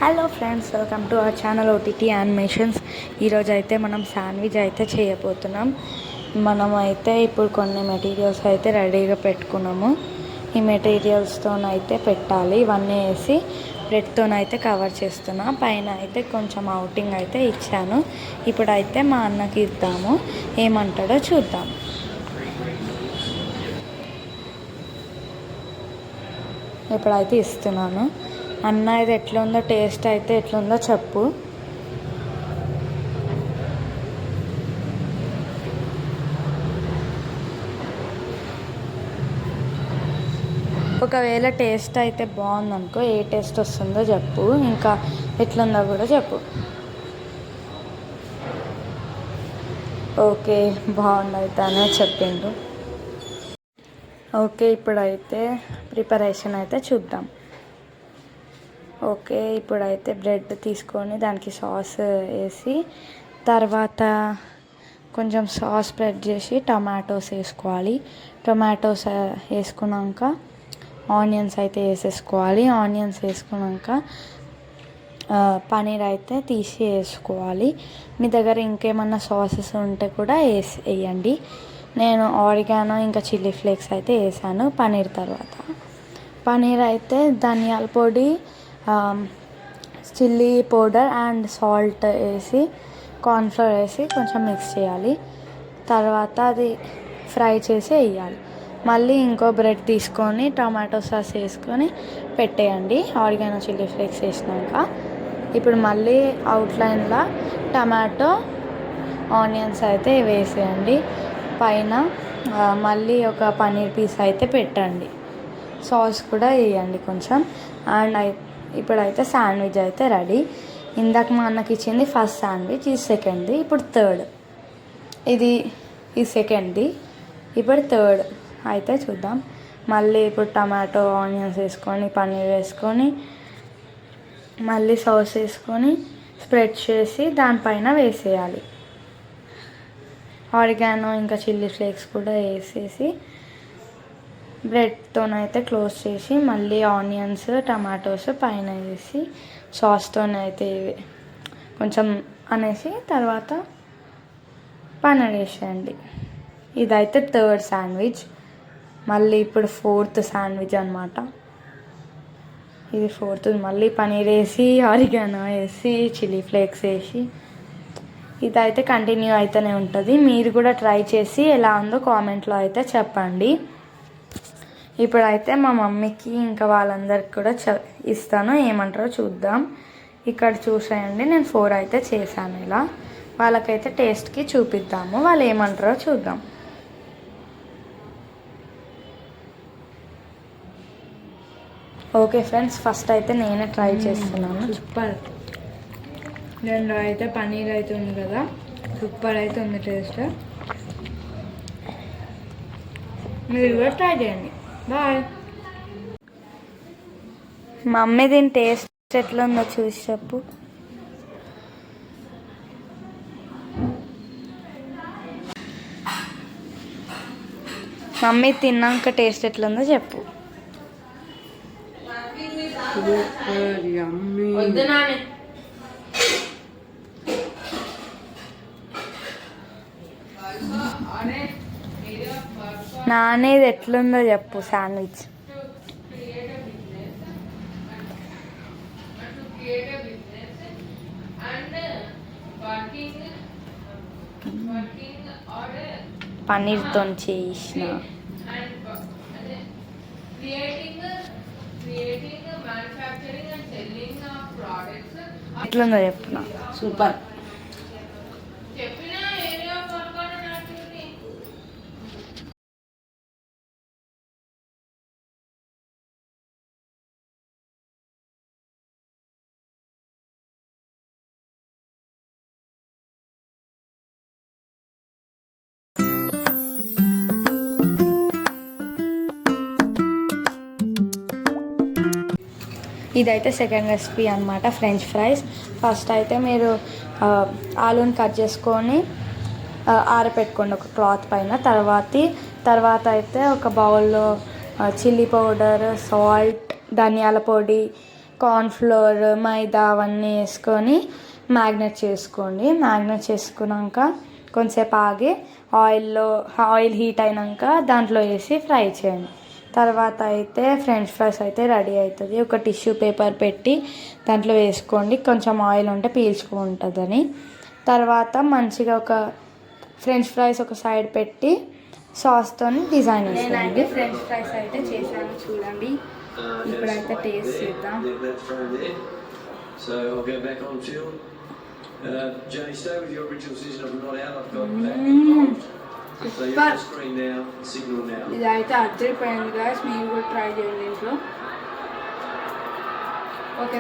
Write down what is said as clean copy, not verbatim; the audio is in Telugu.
Hello friends, welcome to our channel OTT animations. ఈరోజు అయితే మనం శాండ్విచ్ అయితే చేయబోతున్నాం. మనం అయితే ఇప్పుడు కొన్ని మెటీరియల్స్ అయితే రెడీగా పెట్టుకున్నాము. ఈ మెటీరియల్స్తోనైతే పెట్టాలి. ఇవన్నీ వేసి బ్రెడ్తోనైతే కవర్ చేస్తున్నా. పైన అయితే కొంచెం అవుటింగ్ అయితే ఇచ్చాను. ఇప్పుడైతే మా అన్నకి ఇద్దాము, ఏమంటాడో చూద్దాం. ఇప్పుడైతే ఇస్తున్నాను. అన్న ఇది ఎట్లుందో, టేస్ట్ అయితే ఎట్లుందో చెప్పు. ఒకవేళ టేస్ట్ అయితే బాగుందనుకో, ఏ టేస్ట్ వస్తుందో చెప్పు, ఇంకా ఎట్లుందో కూడా చెప్పు. ఓకే, బాగుంది అనే చెప్పిండు. ఓకే, ఇప్పుడైతే ప్రిపరేషన్ అయితే చూద్దాం. ఓకే, ఇప్పుడైతే బ్రెడ్ తీసుకొని దానికి సాస్ వేసి, తర్వాత కొంచెం సాస్ స్ప్రెడ్ చేసి టమాటోస్ వేసుకోవాలి. టమాటోస్ వేసుకున్నాక ఆనియన్స్ అయితే వేసేసుకోవాలి. ఆనియన్స్ వేసుకున్నాక పన్నీర్ అయితే తీసి వేసుకోవాలి. మీ దగ్గర ఇంకేమన్నా సాసెస్ ఉంటే కూడా వేయండి. నేను ఆరిగానో ఇంకా చిల్లీ ఫ్లేక్స్ అయితే వేసాను పన్నీర్ తర్వాత. పన్నీర్ అయితే ధనియాల పొడి, చిల్లీ పౌడర్ అండ్ సాల్ట్ వేసి, కార్న్ఫ్లోర్ వేసి కొంచెం మిక్స్ చేయాలి. తర్వాత అది ఫ్రై చేసి వేయాలి. మళ్ళీ ఇంకో బ్రెడ్ తీసుకొని టమాటో సాస్ వేసుకొని పెట్టేయండి ఆరిగానో చిల్లీ ఫ్లేక్స్ వేసినాక. ఇప్పుడు మళ్ళీ అవుట్లైన్లో టమాటో ఆనియన్స్ అయితే వేసేయండి. పైన మళ్ళీ ఒక పన్నీర్ పీస్ అయితే పెట్టండి. సాస్ కూడా వేయండి కొంచెం. అండ్ ఇప్పుడైతే శాండ్విచ్ అయితే రెడీ. ఇందాక మా అన్నకి ఇచ్చింది ఫస్ట్ శాండ్విచ్, ఇది సెకండ్ది, ఇప్పుడు థర్డ్. ఈ సెకండ్ది, ఇప్పుడు థర్డ్ అయితే చూద్దాం. మళ్ళీ ఇప్పుడు టమాటో ఆనియన్స్ వేసుకొని పన్నీర్ వేసుకొని మళ్ళీ సాస్ వేసుకొని స్ప్రెడ్ చేసి దానిపైన వేసేయాలి. ఆరిగానో ఇంకా చిల్లీ ఫ్లేక్స్ కూడా వేసేసి బ్రెడ్తోనైతే క్లోజ్ చేసి మళ్ళీ ఆనియన్స్ టమాటోస్ పైన వేసి సాస్తోనైతే కొంచెం అనేసి తర్వాత పన్నీర్ వేసేయండి. ఇదైతే థర్డ్ శాండ్విచ్. మళ్ళీ ఇప్పుడు ఫోర్త్ శాండ్విచ్ అనమాట. ఇది ఫోర్త్. మళ్ళీ పన్నీర్ వేసి ఆరిగానో వేసి చిల్లీ ఫ్లేక్స్ వేసి ఇదైతే కంటిన్యూ అయితేనే ఉంటుంది. మీరు కూడా ట్రై చేసి ఎలా ఉందో కామెంట్లో అయితే చెప్పండి. ఇప్పుడైతే మా మమ్మీకి ఇంకా వాళ్ళందరికి కూడా ఇస్తాను, ఏమంటారో చూద్దాం. ఇక్కడ చూసేయండి, నేను 4 అయితే చేశాను. ఇలా వాళ్ళకైతే టేస్ట్కి చూపిద్దాము, వాళ్ళు ఏమంటారో చూద్దాం. ఓకే ఫ్రెండ్స్, ఫస్ట్ అయితే నేనే ట్రై చేస్తున్నాను. సూపర్. రెండు అయితే పన్నీర్ అయితే ఉంది కదా, సూపర్ అయితే ఉంది టేస్ట్. మీరు కూడా ట్రై చేయండి. బాయ్. మమ్మీ దీని టేస్ట్ ఎట్లా ఉందో చూసి చెప్పు. మమ్మీ తిన్నాక టేస్ట్ ఎట్లుందో చెప్పు. నానేది ఎట్లుందో చెప్పు శాండ్విచ్. పన్నీర్తో చేసిన ఎట్లుందో చెప్తున్నా. సూపర్. ఇదైతే సెకండ్ రెసిపీ అనమాట, ఫ్రెంచ్ ఫ్రైస్. ఫస్ట్ అయితే మీరు ఆలూని కట్ చేసుకొని ఆరపెట్టుకోండి ఒక క్లాత్ పైన. తర్వాత అయితే ఒక బౌల్లో చిల్లీ పౌడర్, సాల్ట్, ధనియాల పొడి, కార్న్ఫ్లోర్, మైదా అవన్నీ వేసుకొని మ్యాగ్నెట్ చేసుకోండి. మ్యాగ్నెట్ చేసుకున్నాక కొంచెంసేపు ఆగి ఆయిల్ హీట్ అయినాక దాంట్లో వేసి ఫ్రై చేయండి. తర్వాత అయితే ఫ్రెంచ్ ఫ్రైస్ అయితే రెడీ అవుతుంది. ఒక టిష్యూ పేపర్ పెట్టి దాంట్లో వేసుకోండి, కొంచెం ఆయిల్ ఉంటే పీల్చుకుంటుందని. తర్వాత మంచిగా ఒక ఫ్రెంచ్ ఫ్రైస్ ఒక సైడ్ పెట్టి సాస్తో డిజైన్ వేసేయండి. నేనైతే ఫ్రెంచ్ ఫ్రైస్ అయితే చేశాను చూడండి. ఇప్పుడైతే టేస్ట్ చేద్దాం. ఇదైతే అద్దరిపోయింది గాయ్స్, మీరు కూడా ట్రై చేయండి ఇంట్లో. ఓకే.